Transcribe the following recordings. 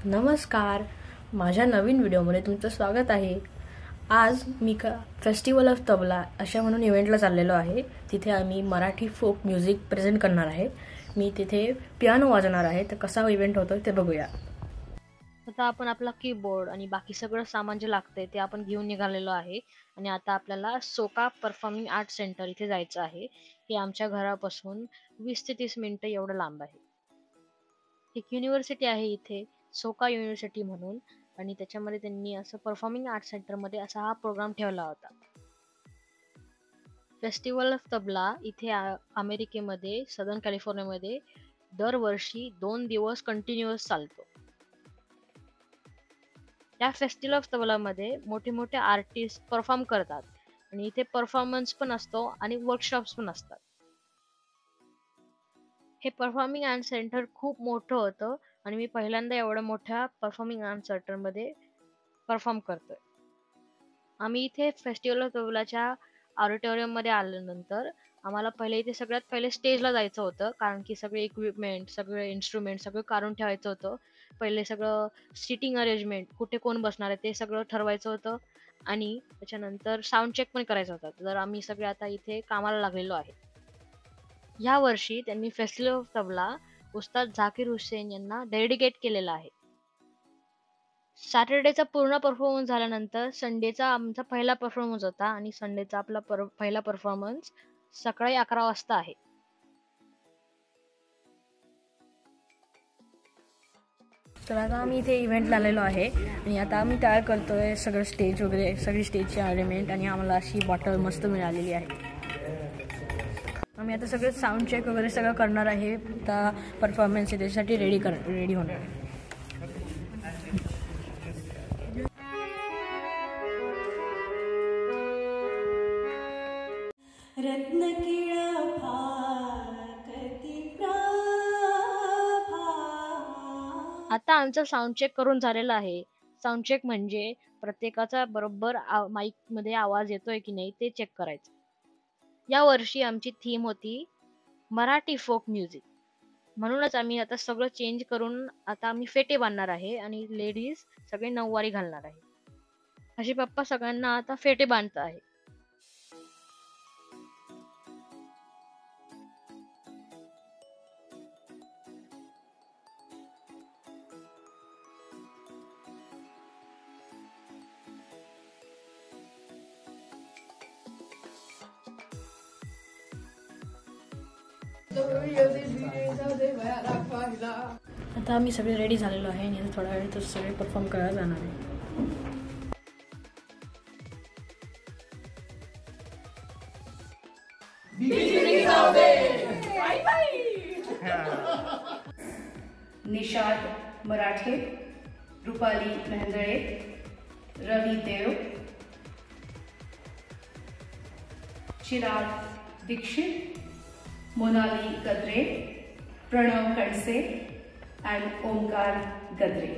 नमस्कार, माझ्या नवीन व्हिडिओमध्ये तुमचं स्वागत आहे। आज मी फेस्टिवल ऑफ तबला अशा म्हणून इव्हेंटला चाललेलो आहे। तिथे आम्ही मराठी फोक म्युझिक प्रेझेंट करणार आहे। मी तिथे पियानो वाजवणार आहे। तर कसा इव्हेंट होतो ते बघूया। आता आपण आपला कीबोर्ड आणि बाकी सगळं सामान जे लागते ते आपण घेऊन निघालेलो आहे आणि आता आपल्याला सोका परफॉर्मिंग आर्ट सेंटर इथे जायचं आहे। हे आमच्या घरापासून 20 ते 30 मिनिटं एवढं लांब आहे। एक युनिव्हर्सिटी आहे इथे, सोका युनिव्हर्सिटी म्हणून, आणि त्याच्यामध्ये त्यांनी असं परफॉर्मिंग आर्ट सेंटर मध्ये असा हा प्रोग्राम ठेवला होता। फेस्टिवल ऑफ तबला इथे अमेरिकेमध्ये सदर्न कॅलिफोर्नियामध्ये दरवर्षी 2 दिवस कंटिन्युअस चालतो। या फेस्टिवल ऑफ तबलामध्ये मोठे मोठे आर्टिस्ट परफॉर्म करतात आणि इथे परफॉर्मन्स पण असतो आणि वर्कशॉप्स पण असतात। हे परफॉर्मिंग आर्ट सेंटर खूप मोठं होतं आणि मी पहिल्यांदा एवढ्या मोठ्या परफॉर्मिंग आर्ट सेंटर मध्ये परफॉर्म करतोय। आम्ही इथे फेस्टिवल ऑफ तबलाच्या ऑडिटोरियम मध्ये आल्यानंतर आम्हाला पहिले इथे सगळ्यात पहिले स्टेजला जायचं होतं, कारण की सगळे इक्विपमेंट, सगळे इन्स्ट्रुमेंट सगळं काढून ठेवायचं होतं। पहिले सगळं सिटिंग अरेंजमेंट, कुठे कोण बसणार आहे ते सगळं ठरवायचं होतं आणि त्याच्यानंतर साऊंड चेक पण करायचा होता। तर आम्ही सगळे आता इथे कामाला लागलेलो आहे। या वर्षी त्यांनी फेस्टिवल ऑफ तबला उस्ताद झाकीर हुसेन यांना डेडिकेट केलेला आहे। सॅटर्डेचा पूर्ण परफॉर्मन्स झाल्यानंतर संडेचा आमचा पहिला परफॉर्मन्स होता आणि संडेचा आपला पहिला परफॉर्मन्स सकाळी 11 वाजता आहे। तर आता आम्ही इथे इव्हेंटला आलेलो आहे आणि आता आम्ही तयार करतोय सगळं स्टेज वगैरे, सगळी स्टेजची अरेंजमेंट, आणि आम्हाला अशी बॉटल मस्त मिळालेली आहे। आम्ही आता सगळं साऊंड चेक वगैरे सगळं करणार आहे। आता परफॉर्मन्स त्याच्यासाठी रेडी होणार आहे। आता आमचं साऊंड चेक करून झालेलं आहे। साऊंड चेक म्हणजे प्रत्येकाचा बरोबर माईक मध्ये आवाज येतोय की नाही ते चेक करायचं। या वर्षी आमची थीम होती मराठी फोक म्युझिक, म्हणूनच आम्ही आता सगळं चेंज करून आता आम्ही फेटे बांधणार आहे आणि लेडीज सगळे नऊवारी घालणार आहे। अशी पप्पा सगळ्यांना आता फेटे बांधत आहे। आता आम्ही सगळे रेडी झालेलो आहे आणि थोड्या वेळ तर सगळे परफॉर्म करायला जाणार आहे। निषाद मराठे, रुपाली मेहंदळे, रवी देव, Chirag Dikshit, Monali Gadre, Pranab Khadse and Omkar Gadre.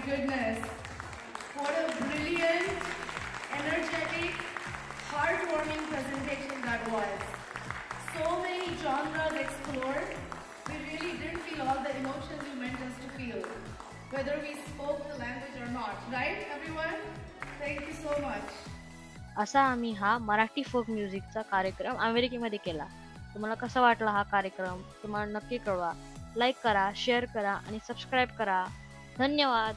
goodness. What a brilliant, energetic, heartwarming presentation that was. So many genres explored. We really did feel all the emotions you meant us to feel, whether we spoke the language or not. Right, everyone? Thank you so much. असा आम्ही हा Marathi folk म्युझिकचा कार्यक्रम अमेरिकेमध्ये केला. तुम्हाला कसा वाटला हा कार्यक्रम तुम्हाला नक्की कळवा. लाईक करा, शेअर करा आणि सबस्क्राईब करा. धन्यवाद.